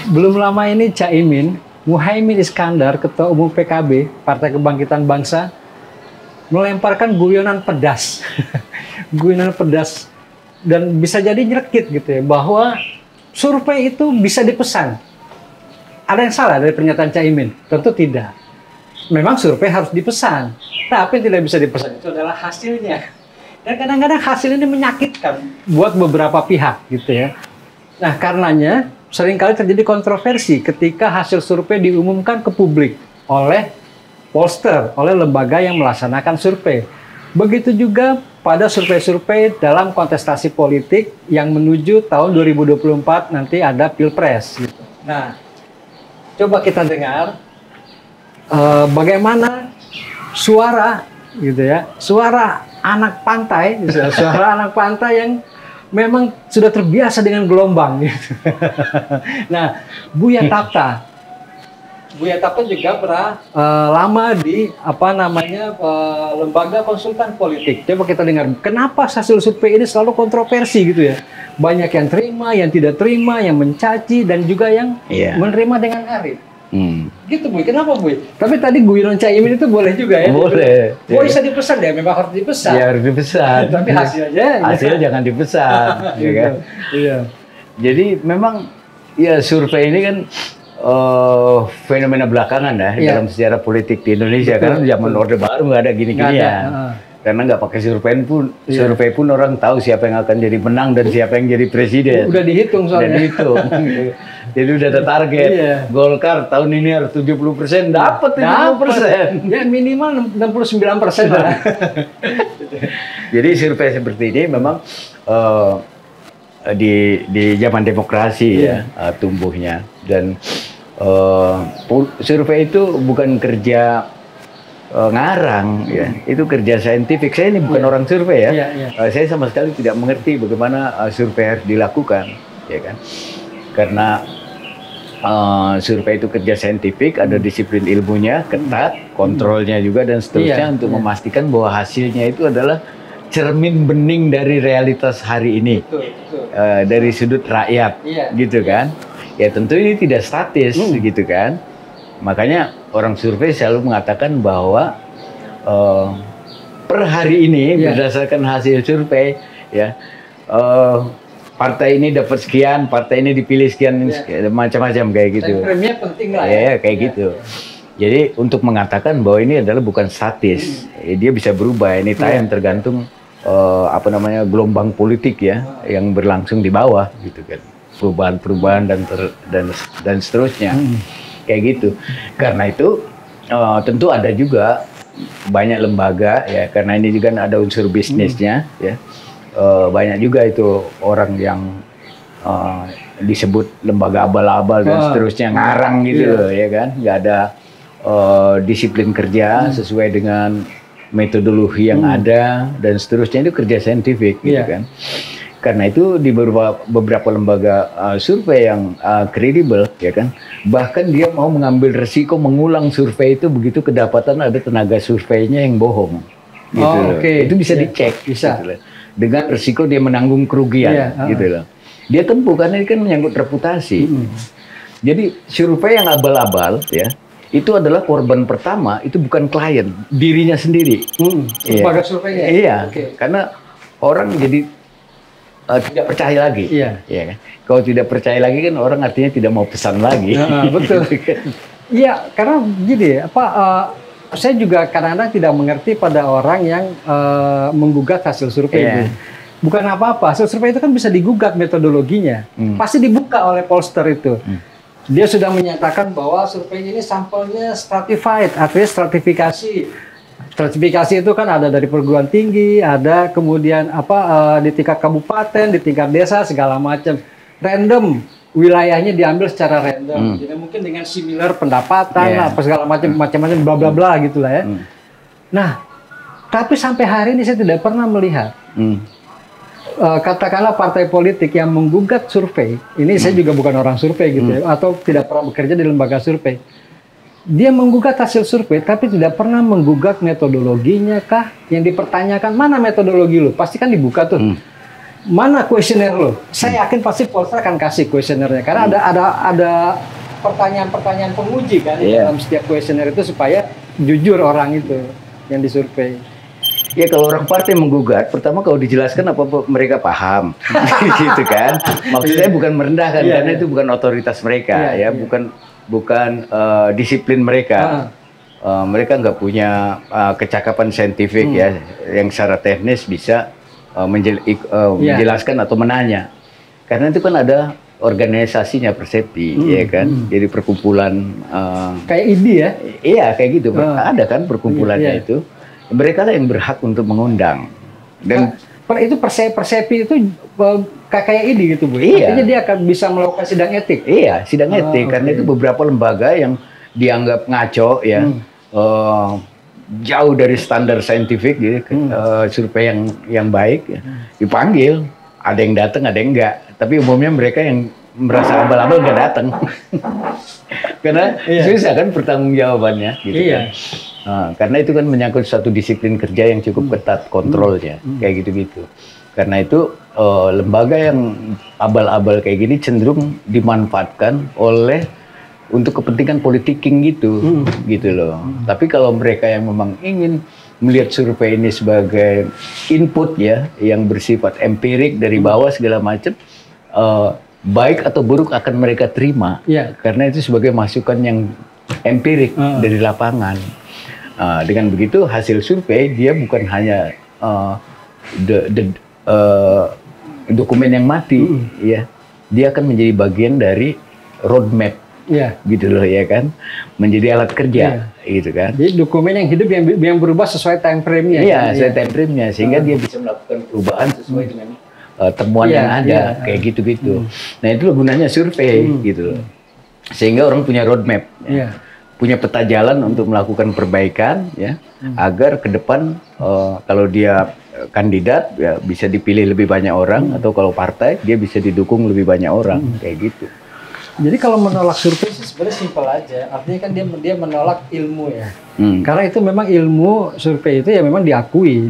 belum lama ini Caimin, Muhaimin Iskandar, Ketua Umum PKB, Partai Kebangkitan Bangsa, melemparkan guyonan pedas. Guyonan pedas. Dan bisa jadi nyelekit gitu ya, bahwa survei itu bisa dipesan. Ada yang salah dari pernyataan Caimin? Tentu tidak. Memang survei harus dipesan. Tapi yang tidak bisa dipesan itu adalah hasilnya. Dan kadang-kadang hasil ini menyakitkan buat beberapa pihak gitu ya. Nah, karenanya seringkali terjadi kontroversi ketika hasil survei diumumkan ke publik oleh pollster, oleh lembaga yang melaksanakan survei. Begitu juga pada survei-survei dalam kontestasi politik yang menuju tahun 2024 nanti ada Pilpres. Gitu. Nah, coba kita dengar bagaimana suara, gitu ya, suara anak pantai, suara anak pantai yang memang sudah terbiasa dengan gelombang gitu. Nah, Buya Tapta juga pernah lama di lembaga konsultan politik. Coba kita dengar kenapa hasil survei ini selalu kontroversi gitu ya. Banyak yang terima, yang tidak terima, yang mencaci dan juga yang menerima dengan arif. Gitu Bu, kenapa Bu? Tapi tadi guyonan Caimin itu boleh juga ya? Boleh. Oh, bisa dipesan ya, memang harus dipesan. Ya harus dipesan. Tapi hasilnya jangan dipesan, ya kan? Iya. Jadi memang ya survei ini kan fenomena belakangan dalam sejarah politik di Indonesia. Karena zaman Orde Baru nggak ada gini-ginian. Karena nggak pakai survei pun orang tahu siapa yang akan jadi menang dan siapa yang jadi presiden. Udah dihitung soalnya. Udah dihitung. Jadi udah ada target. Golkar tahun ini harus 70%, dapat 70%. Ya minimal 69% lah. Jadi survei seperti ini memang di zaman demokrasi tumbuhnya, dan survei itu bukan kerja ngarang ya, itu kerja saintifik. Saya ini bukan orang survei ya. Saya sama sekali tidak mengerti bagaimana survei harus dilakukan, ya kan? Karena survei itu kerja saintifik, ada disiplin ilmunya, ketat, kontrolnya juga dan seterusnya untuk memastikan bahwa hasilnya itu adalah cermin bening dari realitas hari ini, dari sudut rakyat, gitu kan? Ya tentu ini tidak statis, gitu kan? Makanya orang survei selalu mengatakan bahwa per hari ini berdasarkan hasil survei, ya partai ini dapat sekian, partai ini dipilih sekian, macam-macam kayak gitu. Dan preminya penting lah ya. Kayak gitu. Jadi untuk mengatakan bahwa ini adalah bukan statis, dia bisa berubah anytime tergantung gelombang politik ya yang berlangsung di bawah, gitu kan. Perubahan-perubahan dan seterusnya. Kayak gitu. Karena itu tentu ada juga banyak lembaga ya, karena ini juga ada unsur bisnisnya ya. Banyak juga itu orang yang disebut lembaga abal-abal dan seterusnya, ngarang gitu loh, ya kan, nggak ada disiplin kerja sesuai dengan metodologi yang ada dan seterusnya, itu kerja saintifik gitu kan. Karena itu di beberapa lembaga survei yang kredibel, ya kan, bahkan dia mau mengambil resiko mengulang survei itu begitu kedapatan ada tenaga surveinya yang bohong, gitu loh. Itu bisa dicek, bisa. Gitu loh. Dengan resiko dia menanggung kerugian, gitu loh. Dia tempuh karena ini kan menyangkut reputasi. Jadi survei yang abal-abal, ya, itu adalah korban pertama, itu bukan klien, dirinya sendiri. Lembaga surveinya. Iya, karena orang jadi tidak percaya lagi, ya kan? Kalau tidak percaya lagi kan orang artinya tidak mau pesan lagi. Betul. Iya, karena gini, saya juga kadang-kadang tidak mengerti pada orang yang menggugat hasil survei itu. Bukan apa-apa, hasil survei itu kan bisa digugat metodologinya. Pasti dibuka oleh pollster itu. Dia sudah menyatakan bahwa survei ini sampelnya stratified, artinya stratifikasi. Stratifikasi itu kan ada dari perguruan tinggi, ada kemudian di tingkat kabupaten, di tingkat desa, segala macam. Random, wilayahnya diambil secara random. Jadi mungkin dengan similar pendapatan, apa segala macam-macam bla bla bla gitulah ya. Nah, tapi sampai hari ini saya tidak pernah melihat katakanlah partai politik yang menggugat survei. Ini saya juga bukan orang survei gitu ya, atau tidak pernah bekerja di lembaga survei. Dia menggugat hasil survei, tapi tidak pernah menggugat metodologinya kah? Yang dipertanyakan, mana metodologi lu? Pasti kan dibuka tuh. mana kuesioner lo? Saya yakin pasti Polstra akan kasih kuesionernya karena ada pertanyaan-pertanyaan penguji kan dalam setiap kuesioner itu supaya jujur orang itu yang disurvei. Ya kalau orang partai menggugat, pertama kalau dijelaskan apa mereka paham, gitu kan. Maksudnya bukan merendahkan karena itu bukan otoritas mereka, bukan disiplin mereka. Mereka nggak punya kecakapan saintifik ya, yang secara teknis bisa menjelaskan atau menanya. Karena itu kan ada organisasinya Persepti, ya kan. Jadi perkumpulan kayak IDI ya? Iya kayak gitu. Ada kan perkumpulannya itu. Mereka lah yang berhak untuk mengundang. Dan itu Persepi itu kayak ini gitu Bu. Iya. Artinya dia akan bisa melakukan sidang etik. Iya, sidang etik karena itu beberapa lembaga yang dianggap ngaco ya. Jauh dari standar saintifik gitu, survei yang baik ya, dipanggil, ada yang datang, ada yang enggak. Tapi umumnya mereka yang merasa abal-abal nggak datang. Karena susah kan pertanggungjawabannya gitu kan. Karena itu kan menyangkut satu disiplin kerja yang cukup ketat kontrolnya, kayak gitu-gitu. Karena itu lembaga yang abal-abal kayak gini cenderung dimanfaatkan oleh untuk kepentingan politiking gitu, gitu loh. Tapi kalau mereka yang memang ingin melihat survei ini sebagai input ya, yang bersifat empirik dari bawah segala macam, baik atau buruk akan mereka terima, karena itu sebagai masukan yang empirik dari lapangan. Dengan begitu hasil survei dia bukan hanya dokumen yang mati, ya, dia akan menjadi bagian dari roadmap, gitu loh ya kan, menjadi alat kerja, gitu kan. Jadi dokumen yang hidup yang berubah sesuai time frame-nya. Iya, sesuai time frame-nya, sehingga dia bisa melakukan perubahan sesuai dengan temuan yang ada, kayak gitu-gitu. Nah itu gunanya survei, gitu loh. Sehingga orang punya roadmap. Punya peta jalan untuk melakukan perbaikan ya, agar ke depan kalau dia kandidat ya bisa dipilih lebih banyak orang, atau kalau partai dia bisa didukung lebih banyak orang, kayak gitu. Jadi kalau menolak survei sih sebenarnya simpel aja, artinya kan dia menolak ilmu ya. Karena itu memang ilmu survei itu ya memang diakui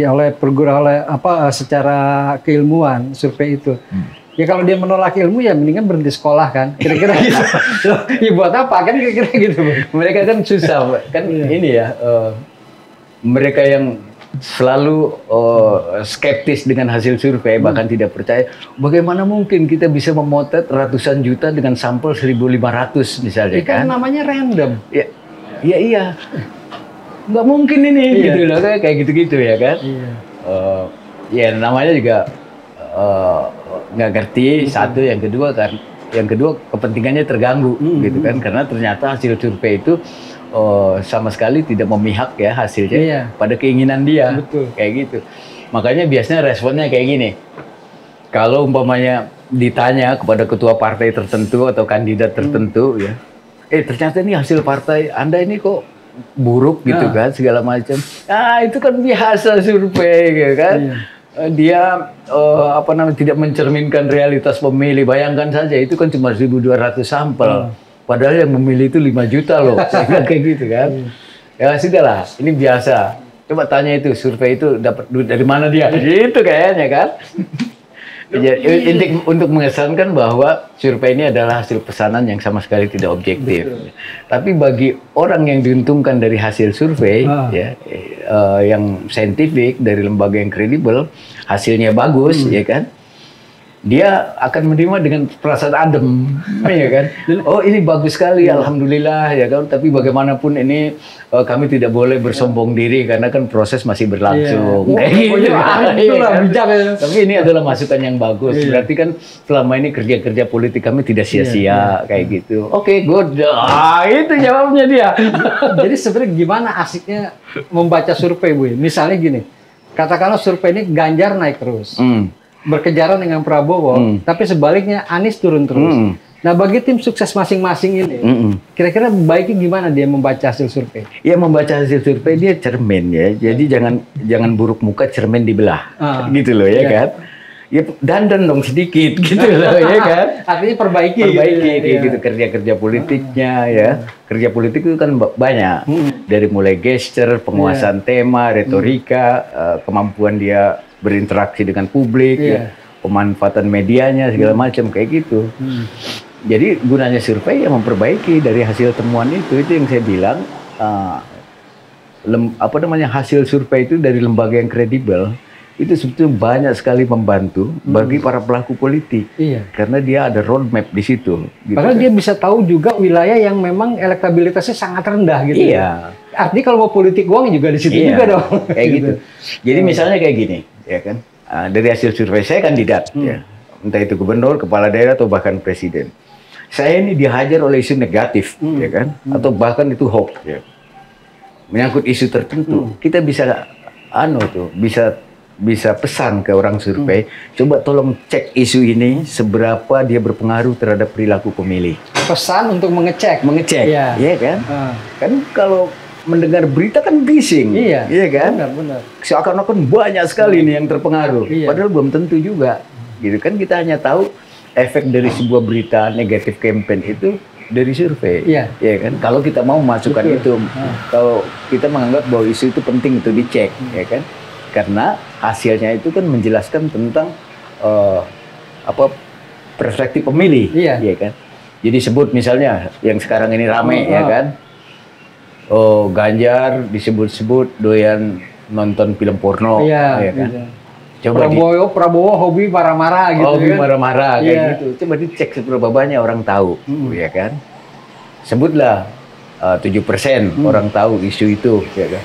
oleh perguruan secara keilmuan survei itu. Ya kalau dia menolak ilmu ya mendingan berhenti sekolah kan, kira-kira gitu. Ya buat apa kan kira-kira gitu. Mereka kan susah kan ini ya, mereka yang selalu skeptis dengan hasil survei, bahkan tidak percaya. Bagaimana mungkin kita bisa memotret ratusan juta dengan sampel 1.500 misalnya kan? Namanya random. Iya. Nggak mungkin ini gitu loh, kayak gitu-gitu ya kan? Ya namanya juga nggak ngerti satu, yang kedua kepentingannya terganggu gitu kan, karena ternyata hasil survei itu sama sekali tidak memihak ya hasilnya pada keinginan dia. Kayak gitu. Makanya biasanya responnya kayak gini, kalau umpamanya ditanya kepada ketua partai tertentu atau kandidat tertentu ya, ternyata ini hasil partai Anda ini kok buruk gitu kan, segala macam. Itu kan biasa survei gitu kan. Dia tidak mencerminkan realitas pemilih. Bayangkan saja itu kan cuma 1.200 sampel. Padahal yang memilih itu 5 juta loh. Kayak gitu kan. Ya sudahlah, ini biasa. Coba tanya itu, survei itu dapat duit dari mana dia? Gitu kayaknya kan. Untuk mengesankan bahwa survei ini adalah hasil pesanan yang sama sekali tidak objektif. Tapi bagi orang yang diuntungkan dari hasil survei, yang saintifik dari lembaga yang kredibel, hasilnya bagus, ya kan? Dia akan menerima dengan perasaan adem, ya kan? Oh ini bagus sekali, alhamdulillah, ya kan? Tapi bagaimanapun ini kami tidak boleh bersombong diri karena kan proses masih berlangsung. Tapi ini adalah masukan yang bagus. Berarti kan selama ini kerja-kerja politik kami tidak sia-sia, kayak gitu. Oke, good. Itu jawabnya dia. Jadi sebenarnya gimana asiknya membaca survei, Bu? Misalnya gini, katakanlah survei ini Ganjar naik terus. Berkejaran dengan Prabowo, tapi sebaliknya Anies turun terus. Nah, bagi tim sukses masing-masing ini, kira-kira baiknya gimana dia membaca hasil survei? Ya, membaca hasil survei dia cermin ya. Jadi jangan buruk muka, cermin dibelah, gitu loh ya kan? Ya dandan dong sedikit, gitu loh ya kan? Artinya perbaiki gitu kerja-kerja politiknya ya. Kerja politik itu kan banyak, dari mulai gesture, penguasaan tema, retorika, kemampuan dia berinteraksi dengan publik, ya. pemanfaatan medianya segala macam kayak gitu. Jadi gunanya survei ya memperbaiki dari hasil temuan itu yang saya bilang hasil survei itu dari lembaga yang kredibel itu sebetulnya banyak sekali membantu bagi para pelaku politik. Iya. Karena dia ada roadmap di situ. Gitu. Bahkan dia bisa tahu juga wilayah yang memang elektabilitasnya sangat rendah gitu. Iya. Artinya kalau mau politik uang juga di situ juga dong. Kayak gitu. Jadi misalnya kayak gini, ya kan? Dari hasil survei saya kandidat, ya. Entah itu gubernur, kepala daerah atau bahkan presiden. Saya ini dihajar oleh isu negatif, ya kan? Atau bahkan itu hoax, ya. Menyangkut isu tertentu, kita bisa pesan ke orang survei, coba tolong cek isu ini seberapa dia berpengaruh terhadap perilaku pemilih. Pesan untuk mengecek, ya kan? Kan kalau mendengar berita kan bising, iya kan? Benar. Seakan-akan banyak sekali nih yang terpengaruh, padahal belum tentu juga. Gitu kan kita hanya tahu efek dari sebuah berita negatif campaign itu dari survei, ya kan? Kalau kita mau masukkan itu, kalau kita menganggap bahwa isu itu penting itu dicek, ya kan? Karena hasilnya itu kan menjelaskan tentang perspektif pemilih, ya kan? Jadi sebut misalnya yang sekarang ini rame, ya kan? Oh, Ganjar disebut-sebut doyan nonton film porno, ya kan? Coba Prabowo hobi marah-marah gitu. Hobi marah-marah kayak gitu. Coba dicek seberapa banyak orang tahu, ya kan? Sebutlah 7% orang tahu isu itu, ya kan?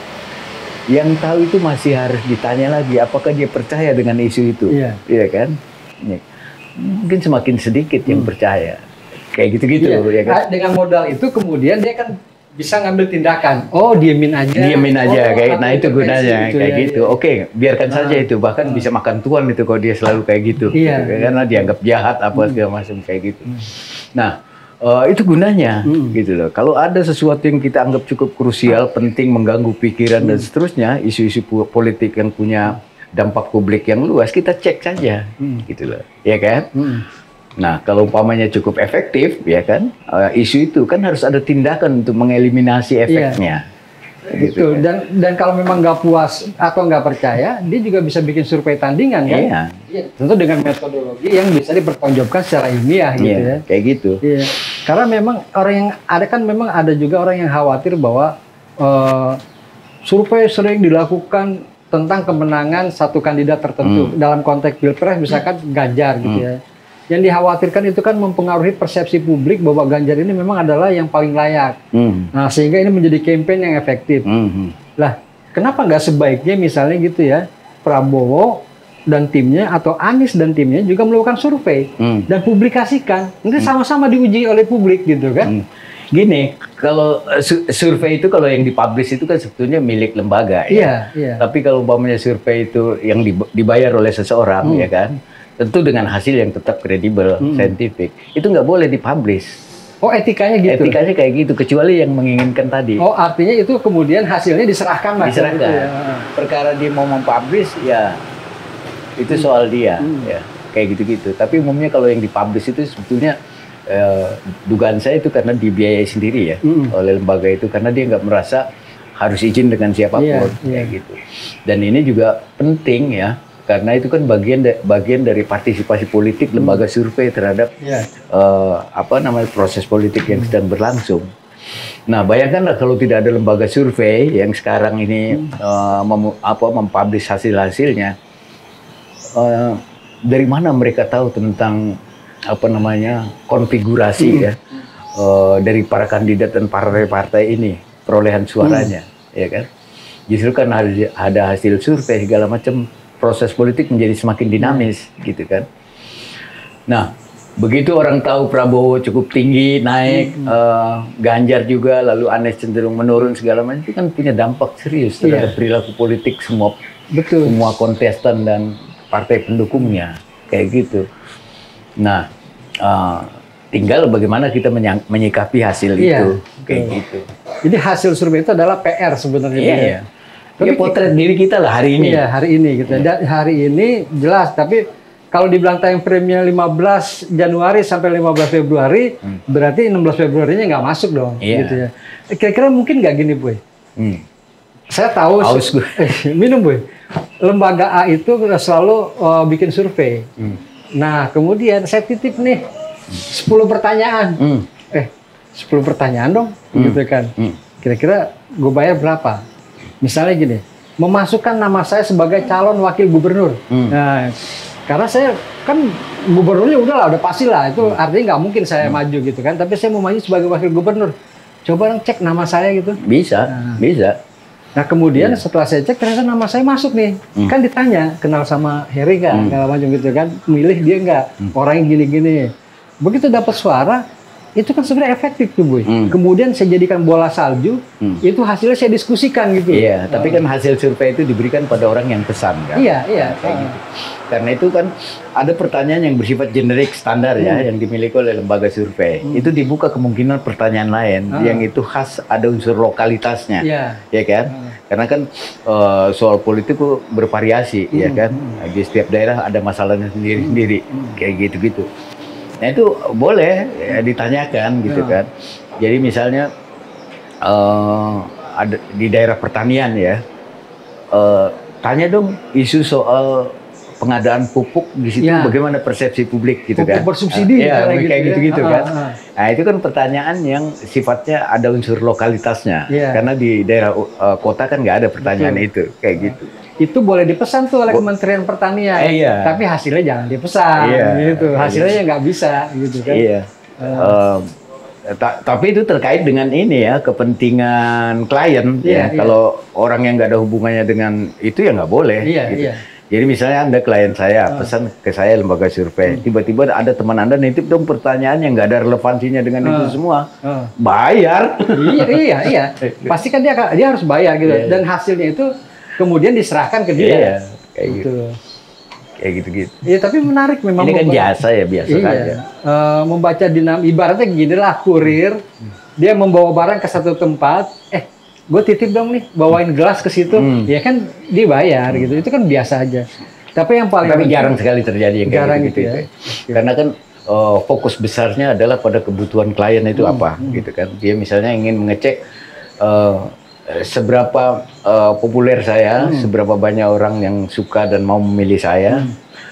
Yang tahu itu masih harus ditanya lagi apakah dia percaya dengan isu itu, ya kan? Mungkin semakin sedikit yang percaya, kayak gitu-gitu, ya kan? Dengan modal itu kemudian dia kan bisa ngambil tindakan. Oh, diemin aja. Kayak, nah itu gunanya kayak gitu. Oke, biarkan saja itu. Bahkan bisa makan tuan itu kalau dia selalu kayak gitu. Karena dianggap jahat apa segala macam kayak gitu. Nah, itu gunanya gitu loh. Kalau ada sesuatu yang kita anggap cukup krusial, penting, mengganggu pikiran dan seterusnya, isu-isu politik yang punya dampak publik yang luas, kita cek saja gitu loh. Ya kan? Nah, kalau umpamanya cukup efektif, ya kan, isu itu kan harus ada tindakan untuk mengeliminasi efeknya. Gitu kan? Dan kalau memang nggak puas atau nggak percaya, dia juga bisa bikin survei tandingan kan? Tentu dengan metodologi yang bisa dipertanggungjawabkan secara ilmiah gitu ya. Kayak gitu. Karena memang memang ada juga orang yang khawatir bahwa survei sering dilakukan tentang kemenangan satu kandidat tertentu dalam konteks pilpres, misalkan Ganjar gitu ya. Yang dikhawatirkan itu kan mempengaruhi persepsi publik bahwa Ganjar ini memang adalah yang paling layak. Nah, sehingga ini menjadi campaign yang efektif. Lah, kenapa nggak sebaiknya misalnya gitu ya, Prabowo dan timnya atau Anies dan timnya juga melakukan survei dan publikasikan. Nanti sama-sama diuji oleh publik gitu kan. Gini, kalau survei itu kalau yang dipublish itu kan sebetulnya milik lembaga ya. Tapi kalau umpamanya survei itu yang dibayar oleh seseorang ya kan, tentu dengan hasil yang tetap kredibel, saintifik, itu nggak boleh dipublish. Oh, etikanya gitu? Etikanya kayak gitu, kecuali yang menginginkan tadi. Oh, artinya itu kemudian hasilnya diserahkan? Diserahkan. Gitu ya. Perkara dia mau mempublish, ya itu soal dia, ya kayak gitu-gitu. Tapi umumnya kalau yang dipublish itu sebetulnya dugaan saya itu karena dibiayai sendiri ya oleh lembaga itu, karena dia nggak merasa harus izin dengan siapapun, kayak gitu. Dan ini juga penting ya. Karena itu kan bagian dari partisipasi politik lembaga survei terhadap proses politik yang sedang berlangsung. Nah, bayangkanlah kalau tidak ada lembaga survei yang sekarang ini mempublish hasil-hasilnya, dari mana mereka tahu tentang konfigurasi ya dari para kandidat dan partai-partai ini, perolehan suaranya, ya kan? Justru kan ada hasil survei segala macam. Proses politik menjadi semakin dinamis, gitu kan. Nah, begitu orang tahu Prabowo cukup tinggi, naik, Ganjar juga, lalu Anies cenderung menurun segala macam, itu kan punya dampak serius terhadap perilaku politik semua kontestan dan partai pendukungnya, kayak gitu. Nah, tinggal bagaimana kita menyikapi hasil itu, kayak gitu. Jadi hasil survei itu adalah PR sebenarnya. Tapi potret diri kita lah hari ini. Iya, hari ini gitu. Dan hari ini jelas, tapi kalau dibilang time frame-nya 15 Januari sampai 15 Februari, berarti 16 Februarinya nggak masuk dong, gitu ya. Kira-kira mungkin nggak gini, Boy? Saya tahu. Haus gue. Minum, Bu. Lembaga A itu selalu bikin survei. Nah, kemudian saya titip nih 10 pertanyaan. 10 pertanyaan dong, gitu kan. Kira-kira gue bayar berapa? Misalnya gini, memasukkan nama saya sebagai calon wakil gubernur. Nah, karena saya kan gubernurnya udah pasti lah. Itu artinya nggak mungkin saya maju gitu kan. Tapi saya mau maju sebagai wakil gubernur. Coba dong cek nama saya gitu. Bisa, bisa. Nah kemudian setelah saya cek ternyata nama saya masuk nih. Kan ditanya, kenal sama Heri nggak? Segala macam gitu kan. Milih dia nggak? Orangnya gini-gini. Begitu dapat suara, itu kan sebenarnya efektif tuh, Bu. Kemudian saya jadikan bola salju, itu hasilnya saya diskusikan gitu. Iya, tapi kan hasil survei itu diberikan pada orang yang pesan kan. Iya, iya. Kayak gitu. Karena itu kan ada pertanyaan yang bersifat generik standar ya, yang dimiliki oleh lembaga survei. Itu dibuka kemungkinan pertanyaan lain yang itu khas, ada unsur lokalitasnya, ya kan? Karena kan soal politik itu bervariasi, ya kan? Di setiap daerah ada masalahnya sendiri-sendiri, kayak gitu-gitu. Nah itu boleh ya, ditanyakan gitu kan. Jadi misalnya ada di daerah pertanian ya, tanya dong isu soal pengadaan pupuk di situ bagaimana persepsi publik gitu pupuk kan. Bersubsidi ya, kayak gitu-gitu ya. kan. Nah itu kan pertanyaan yang sifatnya ada unsur lokalitasnya. Karena di daerah kota kan nggak ada pertanyaan itu kayak gitu. Itu boleh dipesan tuh oleh Kementerian Pertanian, tapi hasilnya jangan dipesan, gitu. Hasilnya nggak bisa, gitu kan. Tapi itu terkait dengan ini ya, kepentingan klien. Kalau orang yang nggak ada hubungannya dengan itu ya nggak boleh. Gitu. Jadi misalnya Anda klien saya, pesan ke saya lembaga survei, tiba-tiba ada teman Anda nitip dong pertanyaan yang nggak ada relevansinya dengan itu semua, bayar. Iya. Pasti kan dia harus bayar gitu. Dan hasilnya itu kemudian diserahkan ke dia. Kayak gitu. Kayak gitu-gitu. Iya, tapi menarik memang. Ini kan jasa ya, biasa saja. Membaca ibaratnya gini lah, kurir, dia membawa barang ke satu tempat, gue titip dong nih, bawain gelas ke situ, ya kan dibayar gitu, itu kan biasa aja. Tapi yang paling jarang sekali terjadi yang kayak gitu ya. Karena kan fokus besarnya adalah pada kebutuhan klien itu apa, gitu kan. Dia misalnya ingin mengecek seberapa populer saya, seberapa banyak orang yang suka dan mau memilih saya.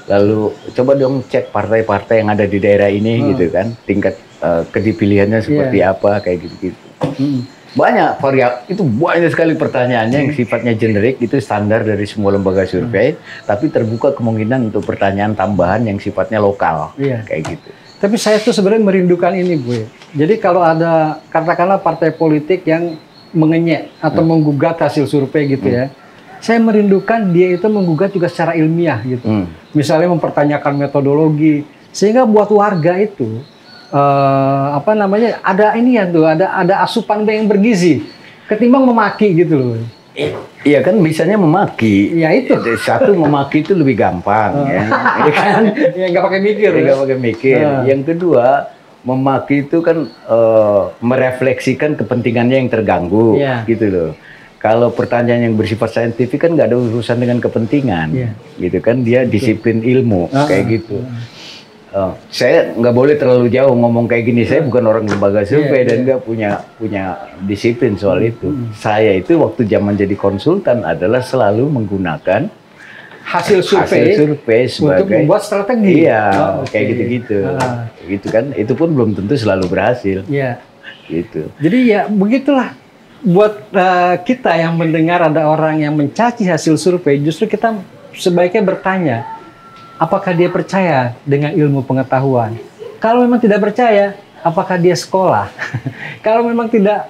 Lalu coba dong cek partai-partai yang ada di daerah ini gitu kan, tingkat kedipilihannya seperti apa, kayak gitu-gitu. Banyak itu banyak sekali pertanyaannya yang sifatnya generik, itu standar dari semua lembaga survei, tapi terbuka kemungkinan untuk pertanyaan tambahan yang sifatnya lokal, kayak gitu. Tapi saya tuh sebenarnya merindukan ini, Bu. Jadi kalau ada katakanlah partai politik yang mengenyek atau menggugat hasil survei gitu ya, saya merindukan dia itu menggugat juga secara ilmiah gitu. Misalnya mempertanyakan metodologi, sehingga buat warga itu ada ini ya tuh, ada asupan yang bergizi ketimbang memaki gitu loh. Iya kan, misalnya memaki. Ya itu. Satu, memaki itu lebih gampang ya. Kan? Ya nggak pakai mikir. Nggak pakai mikir. Yang kedua, memaki itu kan merefleksikan kepentingannya yang terganggu, gitu loh. Kalau pertanyaan yang bersifat saintifik kan nggak ada urusan dengan kepentingan, gitu kan. Dia disiplin ilmu, kayak gitu. Saya nggak boleh terlalu jauh ngomong kayak gini. Saya bukan orang lembaga survei dan nggak punya disiplin soal itu. Saya itu waktu zaman jadi konsultan adalah selalu menggunakan hasil survei sebagai, untuk membuat strategi. Iya, kayak gitu-gitu. Gitu kan. Itu pun belum tentu selalu berhasil. Iya. Gitu. Jadi ya begitulah. Buat kita yang mendengar ada orang yang mencaci hasil survei, justru kita sebaiknya bertanya, apakah dia percaya dengan ilmu pengetahuan? Kalau memang tidak percaya, apakah dia sekolah? Kalau memang tidak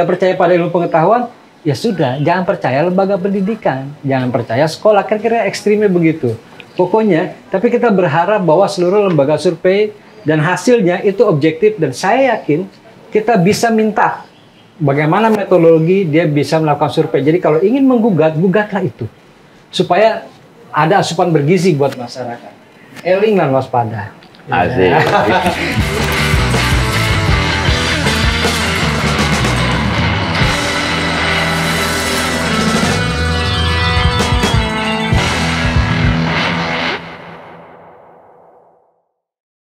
percaya pada ilmu pengetahuan, ya sudah, jangan percaya lembaga pendidikan, jangan percaya sekolah. Kira-kira ekstrimnya begitu. Pokoknya, tapi kita berharap bahwa seluruh lembaga survei dan hasilnya itu objektif, dan saya yakin kita bisa minta bagaimana metodologi dia bisa melakukan survei. Jadi kalau ingin menggugat, gugatlah itu, supaya ada asupan bergizi buat masyarakat. Eling dan waspada. Asik.